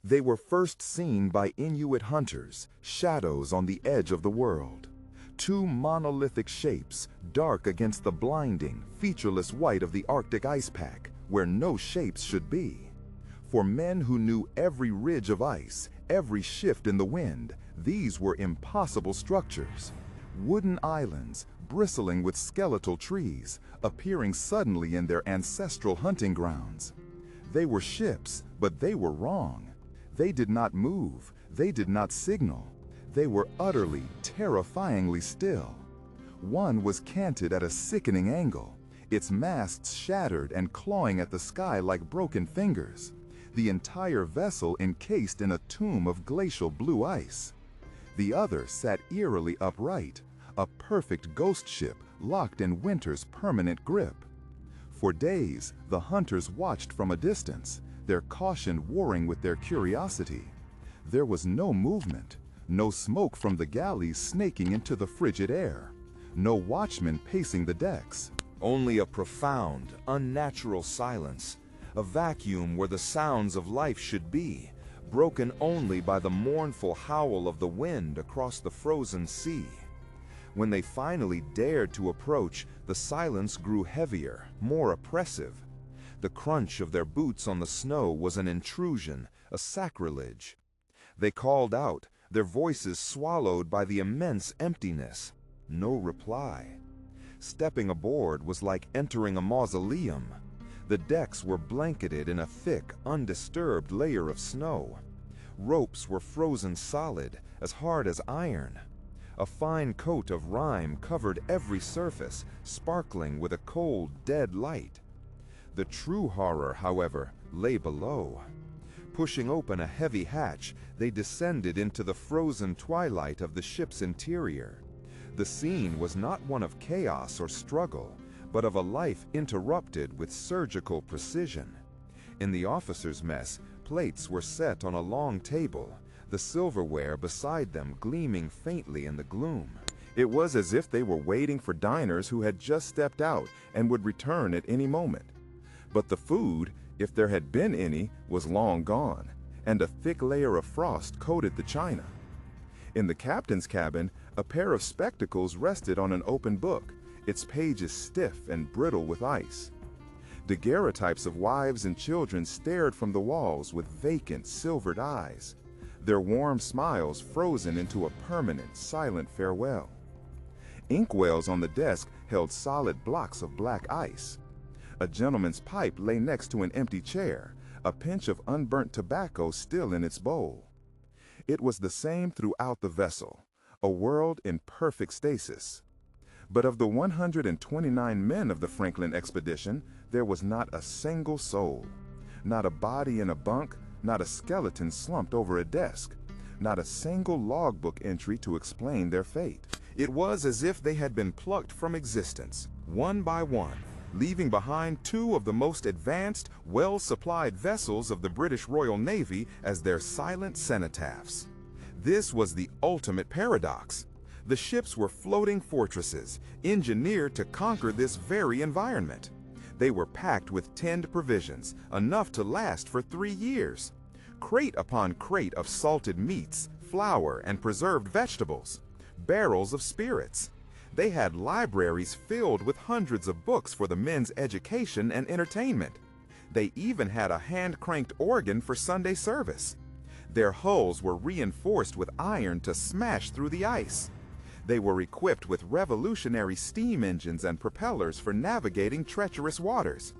They were first seen by Inuit hunters, shadows on the edge of the world. Two monolithic shapes, dark against the blinding, featureless white of the Arctic ice pack, where no shapes should be. For men who knew every ridge of ice, every shift in the wind, these were impossible structures. Wooden islands, bristling with skeletal trees, appearing suddenly in their ancestral hunting grounds. They were ships, but they were wrong. They did not move, they did not signal. They were utterly, terrifyingly still. One was canted at a sickening angle, its masts shattered and clawing at the sky like broken fingers, the entire vessel encased in a tomb of glacial blue ice. The other sat eerily upright, a perfect ghost ship locked in winter's permanent grip. For days, the hunters watched from a distance, their caution warring with their curiosity. There was no movement, no smoke from the galleys snaking into the frigid air, no watchmen pacing the decks. Only a profound, unnatural silence, a vacuum where the sounds of life should be, broken only by the mournful howl of the wind across the frozen sea. When they finally dared to approach, the silence grew heavier, more oppressive. The crunch of their boots on the snow was an intrusion, a sacrilege. They called out, their voices swallowed by the immense emptiness. No reply. Stepping aboard was like entering a mausoleum. The decks were blanketed in a thick, undisturbed layer of snow. Ropes were frozen solid, as hard as iron. A fine coat of rime covered every surface, sparkling with a cold, dead light. The true horror, however, lay below. Pushing open a heavy hatch, they descended into the frozen twilight of the ship's interior. The scene was not one of chaos or struggle, but of a life interrupted with surgical precision. In the officers' mess, plates were set on a long table, the silverware beside them gleaming faintly in the gloom. It was as if they were waiting for diners who had just stepped out and would return at any moment. But the food, if there had been any, was long gone, and a thick layer of frost coated the china. In the captain's cabin, a pair of spectacles rested on an open book, its pages stiff and brittle with ice. Daguerreotypes of wives and children stared from the walls with vacant, silvered eyes, their warm smiles frozen into a permanent, silent farewell. Inkwells on the desk held solid blocks of black ice. A gentleman's pipe lay next to an empty chair, a pinch of unburnt tobacco still in its bowl. It was the same throughout the vessel, a world in perfect stasis. But of the 129 men of the Franklin expedition, there was not a single soul. Not a body in a bunk, not a skeleton slumped over a desk, not a single logbook entry to explain their fate. It was as if they had been plucked from existence, one by one, leaving behind two of the most advanced, well-supplied vessels of the British Royal Navy as their silent cenotaphs. This was the ultimate paradox. The ships were floating fortresses, engineered to conquer this very environment. They were packed with tinned provisions, enough to last for 3 years. Crate upon crate of salted meats, flour, and preserved vegetables. Barrels of spirits. They had libraries filled with hundreds of books for the men's education and entertainment. They even had a hand-cranked organ for Sunday service. Their hulls were reinforced with iron to smash through the ice. They were equipped with revolutionary steam engines and propellers for navigating treacherous waters,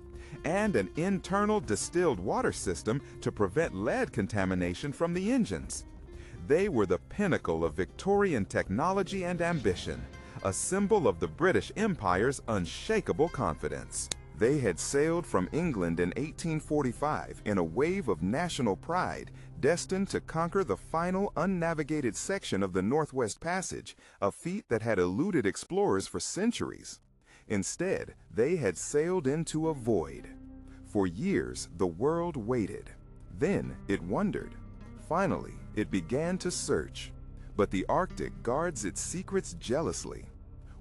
and an internal distilled water system to prevent lead contamination from the engines. They were the pinnacle of Victorian technology and ambition, a symbol of the British Empire's unshakable confidence. They had sailed from England in 1845 in a wave of national pride, destined to conquer the final unnavigated section of the Northwest Passage, a feat that had eluded explorers for centuries. Instead, they had sailed into a void. For years, the world waited. Then it wondered. Finally, it began to search. But the Arctic guards its secrets jealously.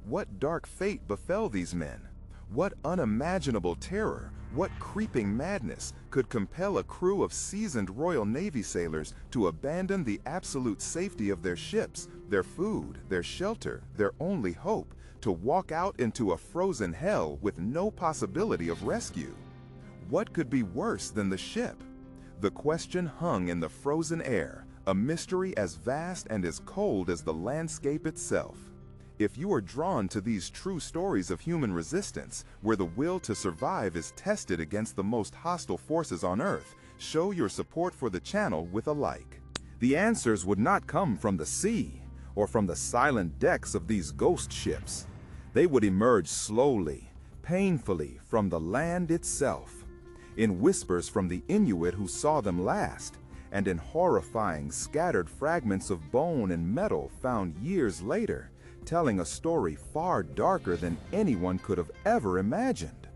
What dark fate befell these men? What unimaginable terror, what creeping madness could compel a crew of seasoned Royal Navy sailors to abandon the absolute safety of their ships, their food, their shelter, their only hope, to walk out into a frozen hell with no possibility of rescue? What could be worse than the ship? The question hung in the frozen air, a mystery as vast and as cold as the landscape itself. If you are drawn to these true stories of human resistance, where the will to survive is tested against the most hostile forces on Earth, show your support for the channel with a like. The answers would not come from the sea, or from the silent decks of these ghost ships. They would emerge slowly, painfully from the land itself, in whispers from the Inuit who saw them last, and in horrifying, scattered fragments of bone and metal found years later, telling a story far darker than anyone could have ever imagined.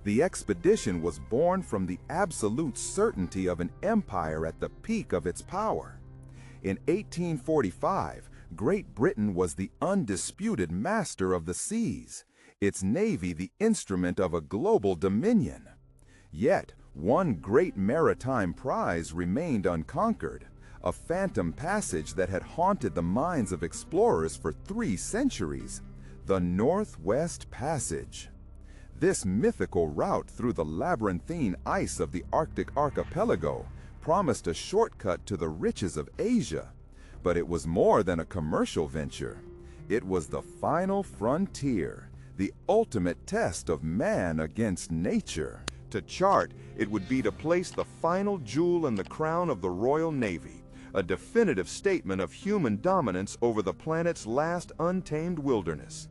The expedition was born from the absolute certainty of an empire at the peak of its power. In 1845, Great Britain was the undisputed master of the seas, its navy the instrument of a global dominion. Yet, one great maritime prize remained unconquered, a phantom passage that had haunted the minds of explorers for 3 centuries, the Northwest Passage. This mythical route through the labyrinthine ice of the Arctic archipelago promised a shortcut to the riches of Asia, but it was more than a commercial venture. It was the final frontier, the ultimate test of man against nature. To chart, it would be to place the final jewel in the crown of the Royal Navy, a definitive statement of human dominance over the planet's last untamed wilderness.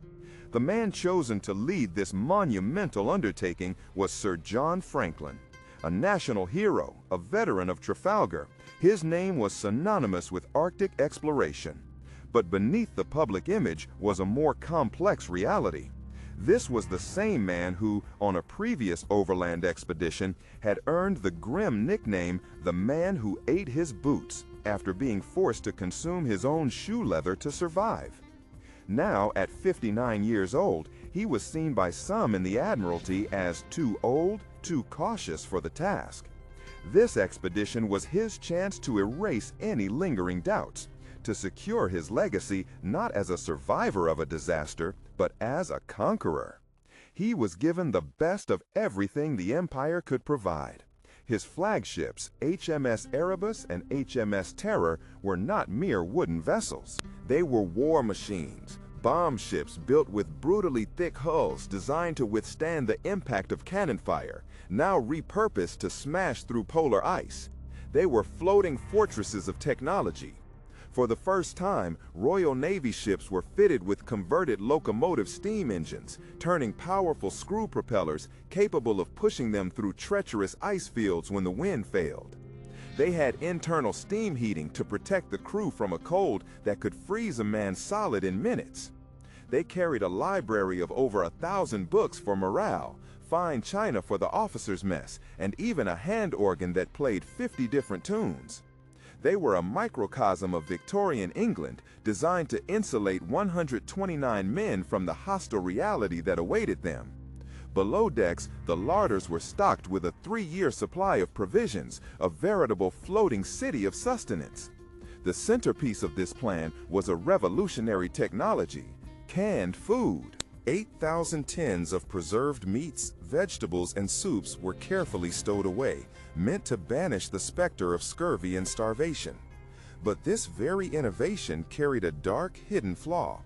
The man chosen to lead this monumental undertaking was Sir John Franklin. A national hero, a veteran of Trafalgar, his name was synonymous with Arctic exploration. But beneath the public image was a more complex reality. This was the same man who, on a previous overland expedition, had earned the grim nickname, the man who ate his boots, after being forced to consume his own shoe leather to survive. Now, at 59 years old, he was seen by some in the Admiralty as too old, too cautious for the task. This expedition was his chance to erase any lingering doubts, to secure his legacy not as a survivor of a disaster, but as a conqueror. He was given the best of everything the Empire could provide. His flagships, HMS Erebus and HMS Terror, were not mere wooden vessels. They were war machines, bomb ships built with brutally thick hulls designed to withstand the impact of cannon fire, now repurposed to smash through polar ice. They were floating fortresses of technology. For the first time, Royal Navy ships were fitted with converted locomotive steam engines, turning powerful screw propellers capable of pushing them through treacherous ice fields when the wind failed. They had internal steam heating to protect the crew from a cold that could freeze a man solid in minutes. They carried a library of over 1,000 books for morale, fine china for the officers' mess, and even a hand organ that played 50 different tunes. They were a microcosm of Victorian England, designed to insulate 129 men from the hostile reality that awaited them. Below decks, the larders were stocked with a 3-year supply of provisions, a veritable floating city of sustenance. The centerpiece of this plan was a revolutionary technology: canned food. 8,000 tins of preserved meats, vegetables, and soups were carefully stowed away, meant to banish the specter of scurvy and starvation. But this very innovation carried a dark, hidden flaw.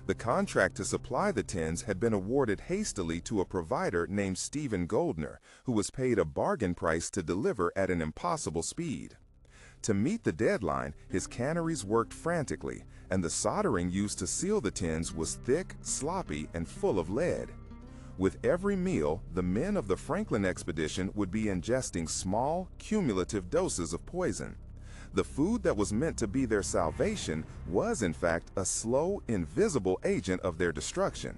The contract to supply the tins had been awarded hastily to a provider named Stephen Goldner, who was paid a bargain price to deliver at an impossible speed. To meet the deadline, his canneries worked frantically, and the soldering used to seal the tins was thick, sloppy, and full of lead. With every meal, the men of the Franklin expedition would be ingesting small, cumulative doses of poison. The food that was meant to be their salvation was, in fact, a slow, invisible agent of their destruction.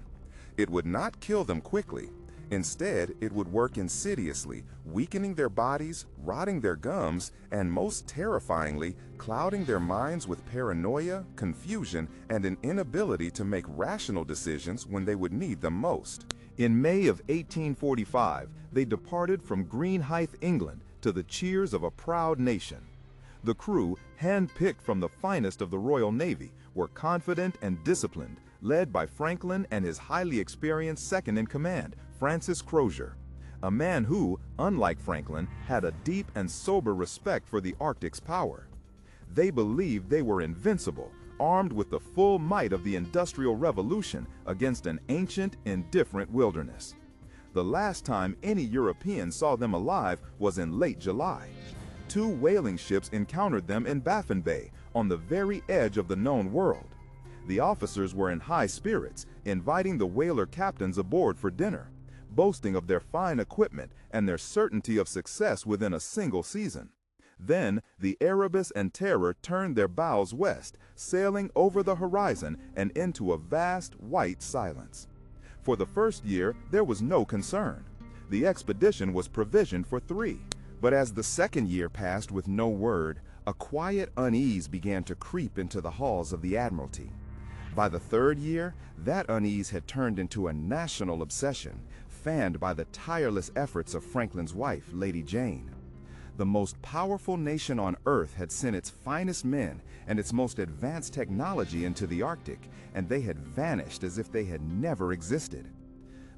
It would not kill them quickly. Instead, it would work insidiously, weakening their bodies, rotting their gums, and most terrifyingly, clouding their minds with paranoia, confusion, and an inability to make rational decisions when they would need them most. In May of 1845, they departed from Greenhithe, England, to the cheers of a proud nation. The crew, hand-picked from the finest of the Royal Navy, were confident and disciplined, led by Franklin and his highly experienced second-in-command, Francis Crozier, a man who, unlike Franklin, had a deep and sober respect for the Arctic's power. They believed they were invincible, armed with the full might of the Industrial Revolution against an ancient, indifferent wilderness. The last time any European saw them alive was in late July. 2 whaling ships encountered them in Baffin Bay, on the very edge of the known world. The officers were in high spirits, inviting the whaler captains aboard for dinner, boasting of their fine equipment and their certainty of success within a single season. Then, the Erebus and Terror turned their bows west, sailing over the horizon and into a vast white silence. For the first year, there was no concern. The expedition was provisioned for 3. But as the second year passed with no word, a quiet unease began to creep into the halls of the Admiralty. By the 3rd year, that unease had turned into a national obsession, fanned by the tireless efforts of Franklin's wife, Lady Jane. The most powerful nation on Earth had sent its finest men and its most advanced technology into the Arctic, and they had vanished as if they had never existed.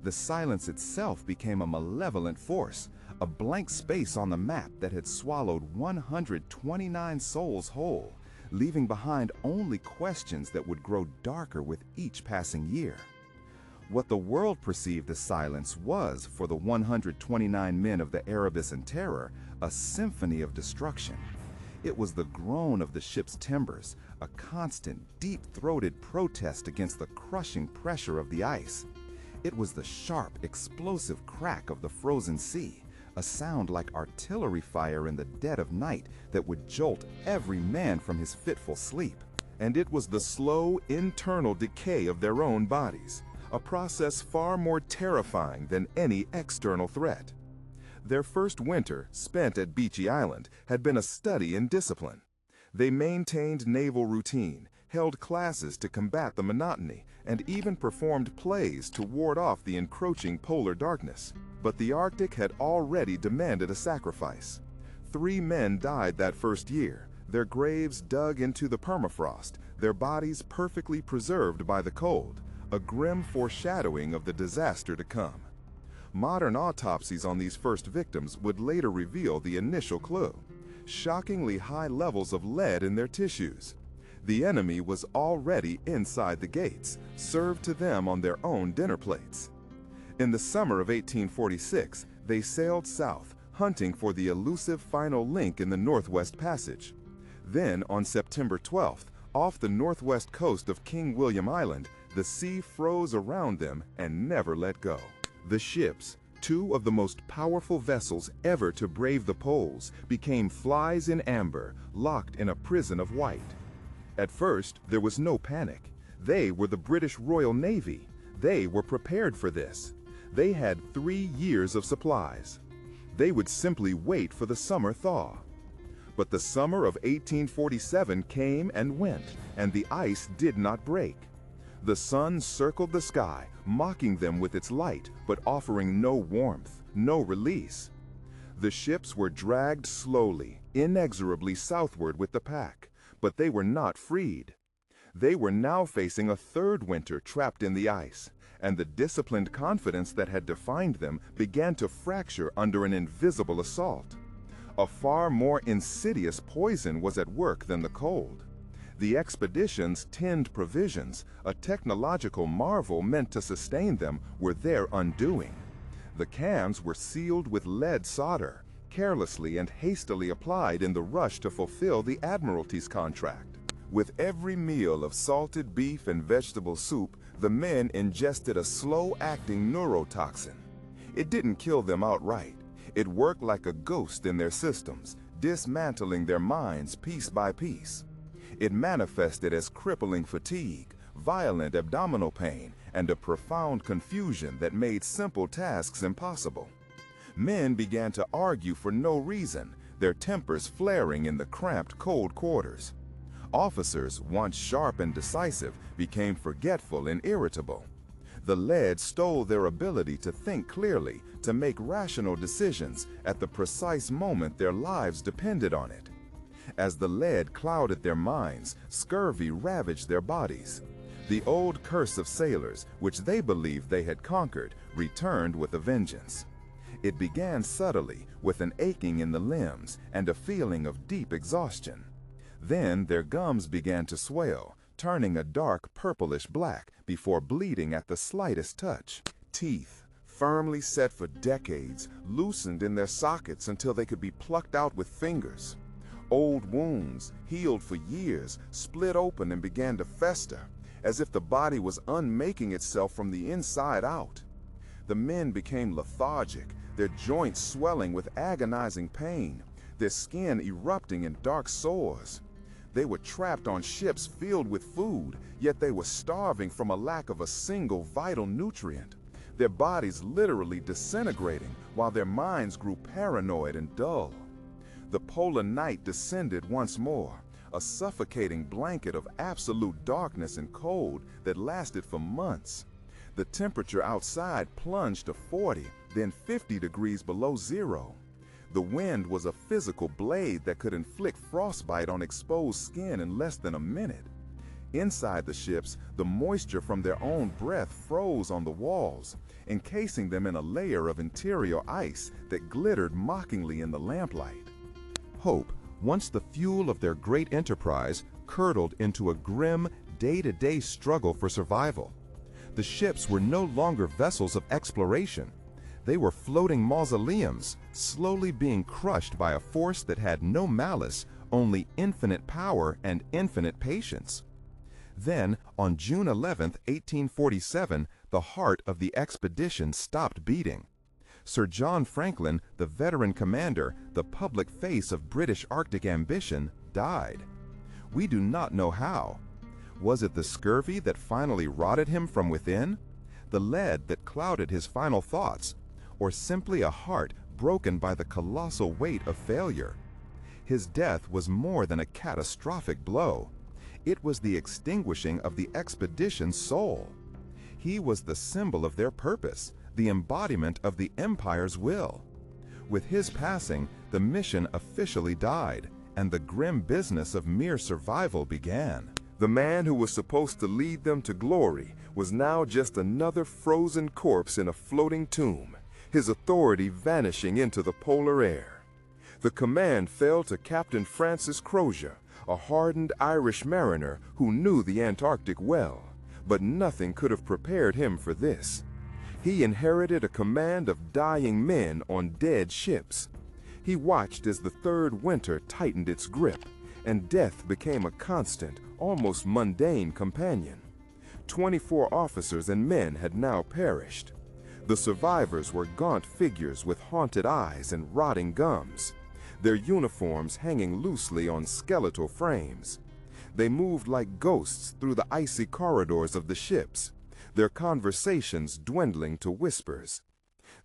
The silence itself became a malevolent force, a blank space on the map that had swallowed 129 souls whole, leaving behind only questions that would grow darker with each passing year. What the world perceived as silence was, for the 129 men of the Erebus and Terror, a symphony of destruction. It was the groan of the ship's timbers, a constant, deep-throated protest against the crushing pressure of the ice. It was the sharp, explosive crack of the frozen sea, a sound like artillery fire in the dead of night that would jolt every man from his fitful sleep. And it was the slow, internal decay of their own bodies, a process far more terrifying than any external threat. Their first winter, spent at Beechey Island, had been a study in discipline. They maintained naval routine, held classes to combat the monotony, and even performed plays to ward off the encroaching polar darkness. But the Arctic had already demanded a sacrifice. 3 men died that first year, their graves dug into the permafrost, their bodies perfectly preserved by the cold, a grim foreshadowing of the disaster to come. Modern autopsies on these first victims would later reveal the initial clue: shockingly high levels of lead in their tissues. The enemy was already inside the gates, served to them on their own dinner plates. In the summer of 1846, they sailed south, hunting for the elusive final link in the Northwest Passage. Then, on September 12th, off the northwest coast of King William Island, the sea froze around them and never let go. The ships, 2 of the most powerful vessels ever to brave the poles, became flies in amber, locked in a prison of white. At first, there was no panic. They were the British Royal Navy. They were prepared for this. They had 3 years of supplies. They would simply wait for the summer thaw. But the summer of 1847 came and went, and the ice did not break. The sun circled the sky, mocking them with its light, but offering no warmth, no release. The ships were dragged slowly, inexorably southward with the pack, but they were not freed. They were now facing a 3rd winter trapped in the ice, and the disciplined confidence that had defined them began to fracture under an invisible assault. A far more insidious poison was at work than the cold. The expedition's tinned provisions, a technological marvel meant to sustain them, were their undoing. The cans were sealed with lead solder, carelessly and hastily applied in the rush to fulfill the Admiralty's contract. With every meal of salted beef and vegetable soup, the men ingested a slow-acting neurotoxin. It didn't kill them outright. It worked like a ghost in their systems, dismantling their minds piece by piece. It manifested as crippling fatigue, violent abdominal pain, and a profound confusion that made simple tasks impossible. Men began to argue for no reason, their tempers flaring in the cramped, cold quarters. Officers, once sharp and decisive, became forgetful and irritable. The lead stole their ability to think clearly, to make rational decisions at the precise moment their lives depended on it. As the lead clouded their minds, scurvy ravaged their bodies. The old curse of sailors, which they believed they had conquered, returned with a vengeance. It began subtly, with an aching in the limbs and a feeling of deep exhaustion. Then their gums began to swell, turning a dark purplish black before bleeding at the slightest touch. Teeth, firmly set for decades, loosened in their sockets until they could be plucked out with fingers. Old wounds, healed for years, split open and began to fester, as if the body was unmaking itself from the inside out. The men became lethargic, their joints swelling with agonizing pain, their skin erupting in dark sores. They were trapped on ships filled with food, yet they were starving from a lack of a single vital nutrient. Their bodies literally disintegrating, while their minds grew paranoid and dull. The polar night descended once more, a suffocating blanket of absolute darkness and cold that lasted for months. The temperature outside plunged to 40, then 50 degrees below zero. The wind was a physical blade that could inflict frostbite on exposed skin in less than a minute. Inside the ships, the moisture from their own breath froze on the walls, encasing them in a layer of interior ice that glittered mockingly in the lamplight. Hope, once the fuel of their great enterprise, curdled into a grim, day-to-day struggle for survival. The ships were no longer vessels of exploration. They were floating mausoleums, slowly being crushed by a force that had no malice, only infinite power and infinite patience. Then, on June 11, 1847, the heart of the expedition stopped beating. Sir John Franklin, the veteran commander, the public face of British Arctic ambition, died. We do not know how. Was it the scurvy that finally rotted him from within? The lead that clouded his final thoughts? Or simply a heart broken by the colossal weight of failure? His death was more than a catastrophic blow. It was the extinguishing of the expedition's soul. He was the symbol of their purpose, the embodiment of the Empire's will. With his passing, the mission officially died, and the grim business of mere survival began. The man who was supposed to lead them to glory was now just another frozen corpse in a floating tomb, his authority vanishing into the polar air. The command fell to Captain Francis Crozier, a hardened Irish mariner who knew the Antarctic well, but nothing could have prepared him for this. He inherited a command of dying men on dead ships. He watched as the third winter tightened its grip, and death became a constant, almost mundane companion. 24 officers and men had now perished. The survivors were gaunt figures with haunted eyes and rotting gums, their uniforms hanging loosely on skeletal frames. They moved like ghosts through the icy corridors of the ships, their conversations dwindling to whispers.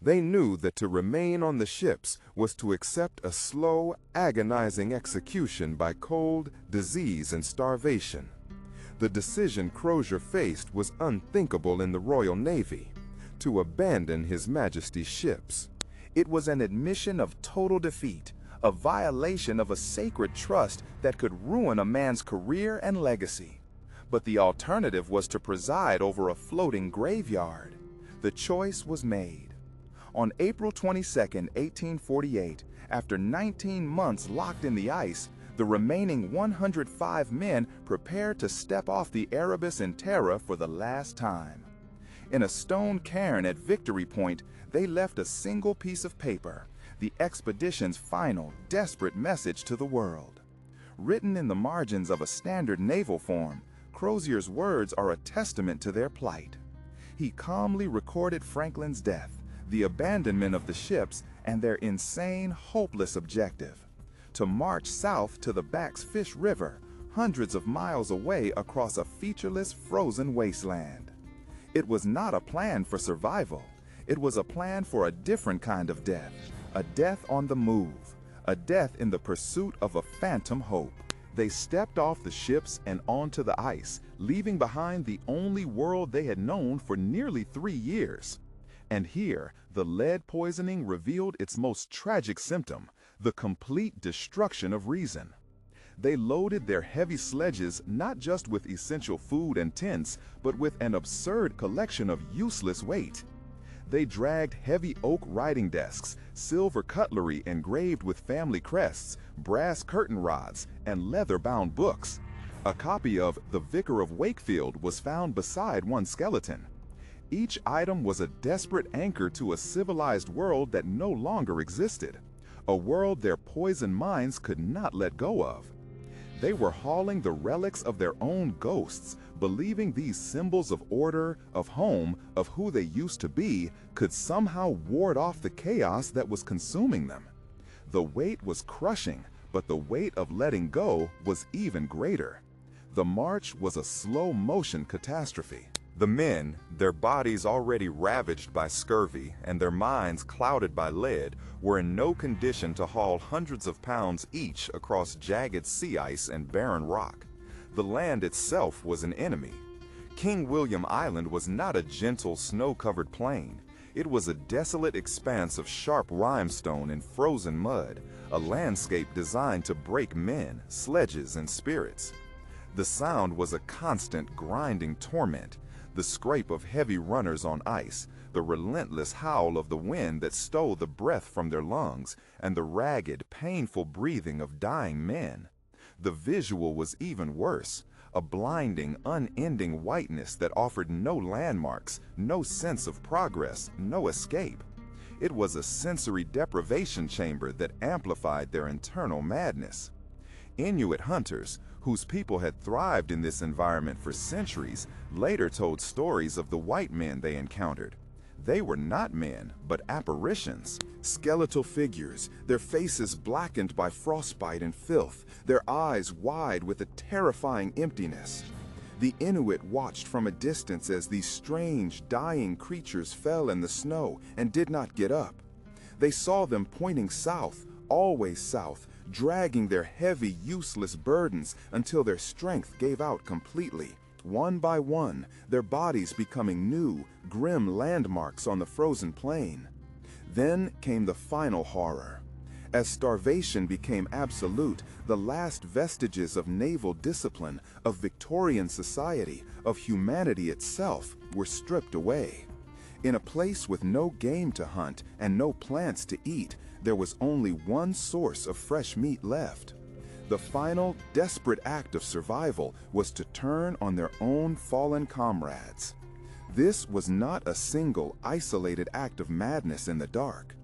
They knew that to remain on the ships was to accept a slow, agonizing execution by cold, disease, and starvation. The decision Crozier faced was unthinkable in the Royal Navy: to abandon His Majesty's ships. It was an admission of total defeat, a violation of a sacred trust that could ruin a man's career and legacy. But the alternative was to preside over a floating graveyard. The choice was made. On April 22, 1848, after 19 months locked in the ice, the remaining 105 men prepared to step off the Erebus in terror for the last time. In a stone cairn at Victory Point, they left a single piece of paper, the expedition's final, desperate message to the world. Written in the margins of a standard naval form, Crozier's words are a testament to their plight. He calmly recorded Franklin's death, the abandonment of the ships, and their insane, hopeless objective: to march south to the Back's Fish River, hundreds of miles away across a featureless, frozen wasteland. It was not a plan for survival. It was a plan for a different kind of death. A death on the move. A death in the pursuit of a phantom hope. They stepped off the ships and onto the ice, leaving behind the only world they had known for nearly 3 years. And here, the lead poisoning revealed its most tragic symptom, the complete destruction of reason. They loaded their heavy sledges not just with essential food and tents, but with an absurd collection of useless weight. They dragged heavy oak writing desks, silver cutlery engraved with family crests, brass curtain rods, and leather-bound books. A copy of The Vicar of Wakefield was found beside one skeleton. Each item was a desperate anchor to a civilized world that no longer existed, a world their poisoned minds could not let go of. They were hauling the relics of their own ghosts, believing these symbols of order, of home, of who they used to be, could somehow ward off the chaos that was consuming them. The weight was crushing, but the weight of letting go was even greater. The march was a slow-motion catastrophe. The men, their bodies already ravaged by scurvy and their minds clouded by lead, were in no condition to haul hundreds of pounds each across jagged sea ice and barren rock. The land itself was an enemy. King William Island was not a gentle, snow-covered plain. It was a desolate expanse of sharp limestone and frozen mud, a landscape designed to break men, sledges, and spirits. The sound was a constant, grinding torment. The scrape of heavy runners on ice, the relentless howl of the wind that stole the breath from their lungs, and the ragged, painful breathing of dying men. The visual was even worse, a blinding, unending whiteness that offered no landmarks, no sense of progress, no escape. It was a sensory deprivation chamber that amplified their internal madness. Inuit hunters, whose people had thrived in this environment for centuries, later told stories of the white men they encountered. They were not men, but apparitions. Skeletal figures, their faces blackened by frostbite and filth, their eyes wide with a terrifying emptiness. The Inuit watched from a distance as these strange, dying creatures fell in the snow and did not get up. They saw them pointing south, always south, dragging their heavy, useless burdens until their strength gave out completely. One by one, their bodies becoming new, grim landmarks on the frozen plain. Then came the final horror. As starvation became absolute, the last vestiges of naval discipline, of Victorian society, of humanity itself, were stripped away. In a place with no game to hunt and no plants to eat, there was only one source of fresh meat left. The final, desperate act of survival was to turn on their own fallen comrades. This was not a single, isolated act of madness in the dark.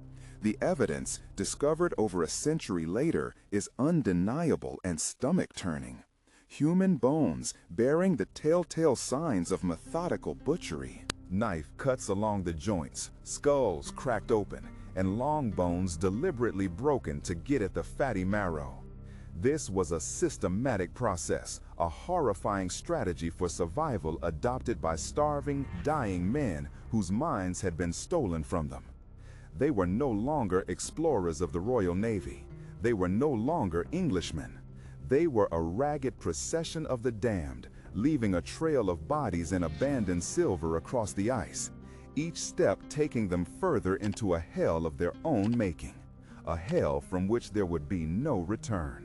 The evidence, discovered over a century later, is undeniable and stomach-turning. Human bones bearing the telltale signs of methodical butchery. Knife cuts along the joints, skulls cracked open, and long bones deliberately broken to get at the fatty marrow. This was a systematic process, a horrifying strategy for survival adopted by starving, dying men whose minds had been stolen from them. They were no longer explorers of the Royal Navy. They were no longer Englishmen. They were a ragged procession of the damned, leaving a trail of bodies and abandoned silver across the ice, each step taking them further into a hell of their own making, a hell from which there would be no return.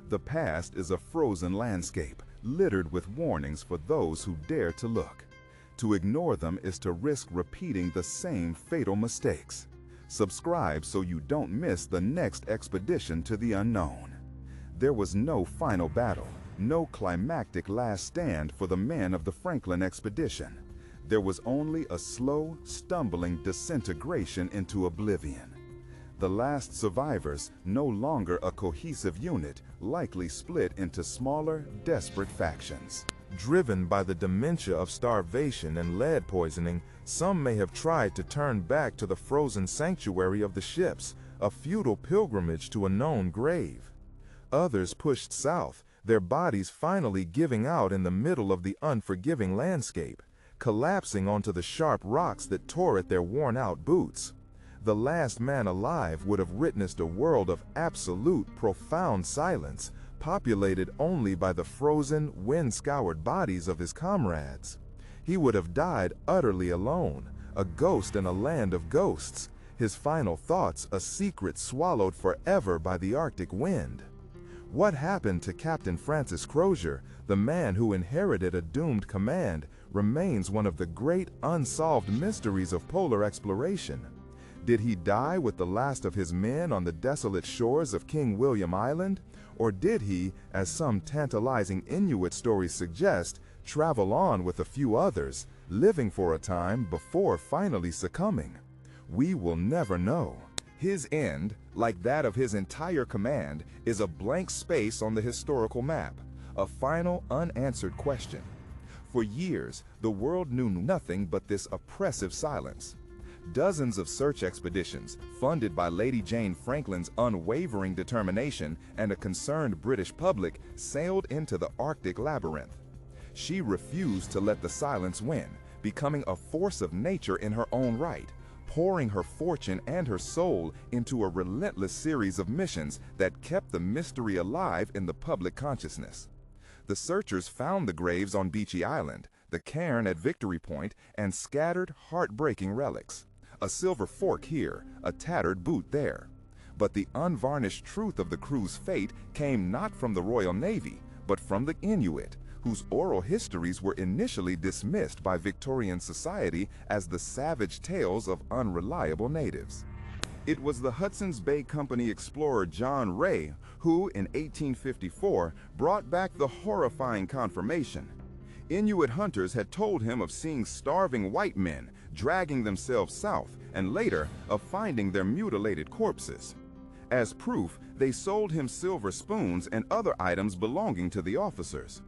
The past is a frozen landscape, littered with warnings for those who dare to look. To ignore them is to risk repeating the same fatal mistakes. Subscribe so you don't miss the next expedition to the unknown. There was no final battle, no climactic last stand for the men of the Franklin expedition. There was only a slow, stumbling disintegration into oblivion. The last survivors, no longer a cohesive unit, likely split into smaller, desperate factions. Driven by the dementia of starvation and lead poisoning, some may have tried to turn back to the frozen sanctuary of the ships, a futile pilgrimage to a known grave. Others pushed south, their bodies finally giving out in the middle of the unforgiving landscape, collapsing onto the sharp rocks that tore at their worn-out boots. The last man alive would have witnessed a world of absolute, profound silence, populated only by the frozen, wind-scoured bodies of his comrades. He would have died utterly alone, a ghost in a land of ghosts, his final thoughts a secret swallowed forever by the Arctic wind. What happened to Captain Francis Crozier, the man who inherited a doomed command, remains one of the great unsolved mysteries of polar exploration. Did he die with the last of his men on the desolate shores of King William Island? Or did he, as some tantalizing Inuit stories suggest, travel on with a few others, living for a time before finally succumbing? We will never know. His end, like that of his entire command, is a blank space on the historical map, a final unanswered question. For years, the world knew nothing but this oppressive silence. Dozens of search expeditions, funded by Lady Jane Franklin's unwavering determination and a concerned British public, sailed into the Arctic labyrinth. She refused to let the silence win, becoming a force of nature in her own right, pouring her fortune and her soul into a relentless series of missions that kept the mystery alive in the public consciousness. The searchers found the graves on Beechey Island, the cairn at Victory Point, and scattered, heartbreaking relics. A silver fork here, a tattered boot there. But the unvarnished truth of the crew's fate came not from the Royal Navy, but from the Inuit, whose oral histories were initially dismissed by Victorian society as the savage tales of unreliable natives. It was the Hudson's Bay Company explorer John Rae who, in 1854, brought back the horrifying confirmation. Inuit hunters had told him of seeing starving white men dragging themselves south, and later of finding their mutilated corpses. As proof, they sold him silver spoons and other items belonging to the officers.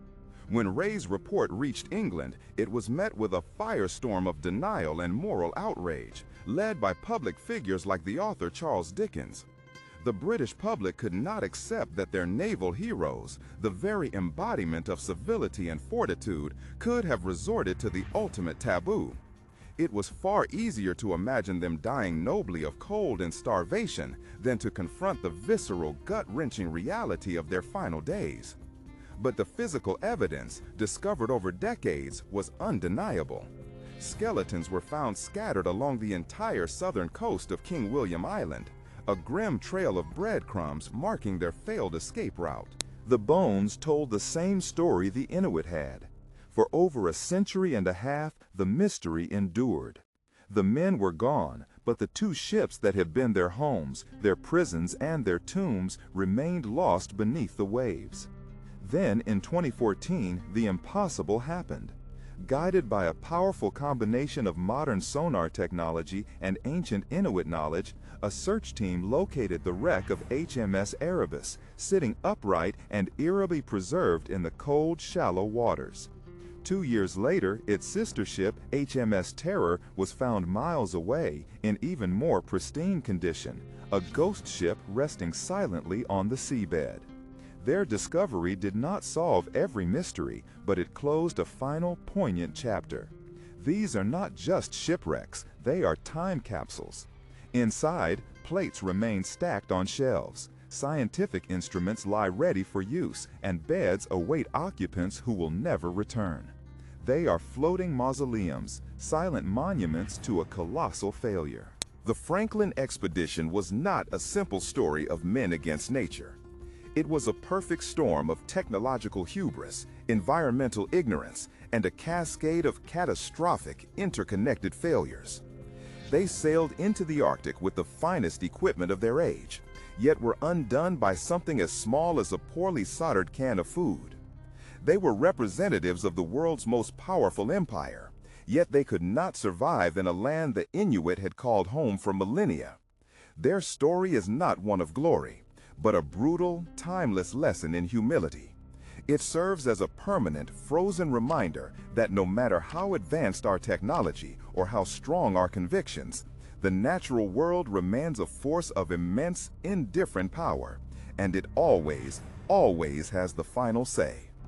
When Rae's report reached England, it was met with a firestorm of denial and moral outrage, led by public figures like the author Charles Dickens. The British public could not accept that their naval heroes, the very embodiment of civility and fortitude, could have resorted to the ultimate taboo. It was far easier to imagine them dying nobly of cold and starvation than to confront the visceral, gut-wrenching reality of their final days. But the physical evidence, discovered over decades, was undeniable. Skeletons were found scattered along the entire southern coast of King William Island, a grim trail of breadcrumbs marking their failed escape route. The bones told the same story the Inuit had. For over a century and a half, the mystery endured. The men were gone, but the two ships that had been their homes, their prisons, and their tombs remained lost beneath the waves. Then, in 2014, the impossible happened. Guided by a powerful combination of modern sonar technology and ancient Inuit knowledge, a search team located the wreck of HMS Erebus, sitting upright and eerily preserved in the cold, shallow waters. 2 years later, its sister ship, HMS Terror, was found miles away in even more pristine condition, a ghost ship resting silently on the seabed. Their discovery did not solve every mystery, but it closed a final, poignant chapter. These are not just shipwrecks, they are time capsules. Inside, plates remain stacked on shelves. Scientific instruments lie ready for use, and beds await occupants who will never return. They are floating mausoleums, silent monuments to a colossal failure. The Franklin expedition was not a simple story of men against nature. It was a perfect storm of technological hubris, environmental ignorance, and a cascade of catastrophic, interconnected failures. They sailed into the Arctic with the finest equipment of their age, yet were undone by something as small as a poorly soldered can of food. They were representatives of the world's most powerful empire, yet they could not survive in a land the Inuit had called home for millennia. Their story is not one of glory, but a brutal, timeless lesson in humility. It serves as a permanent, frozen reminder that no matter how advanced our technology or how strong our convictions, the natural world remains a force of immense, indifferent power, and it always, always has the final say.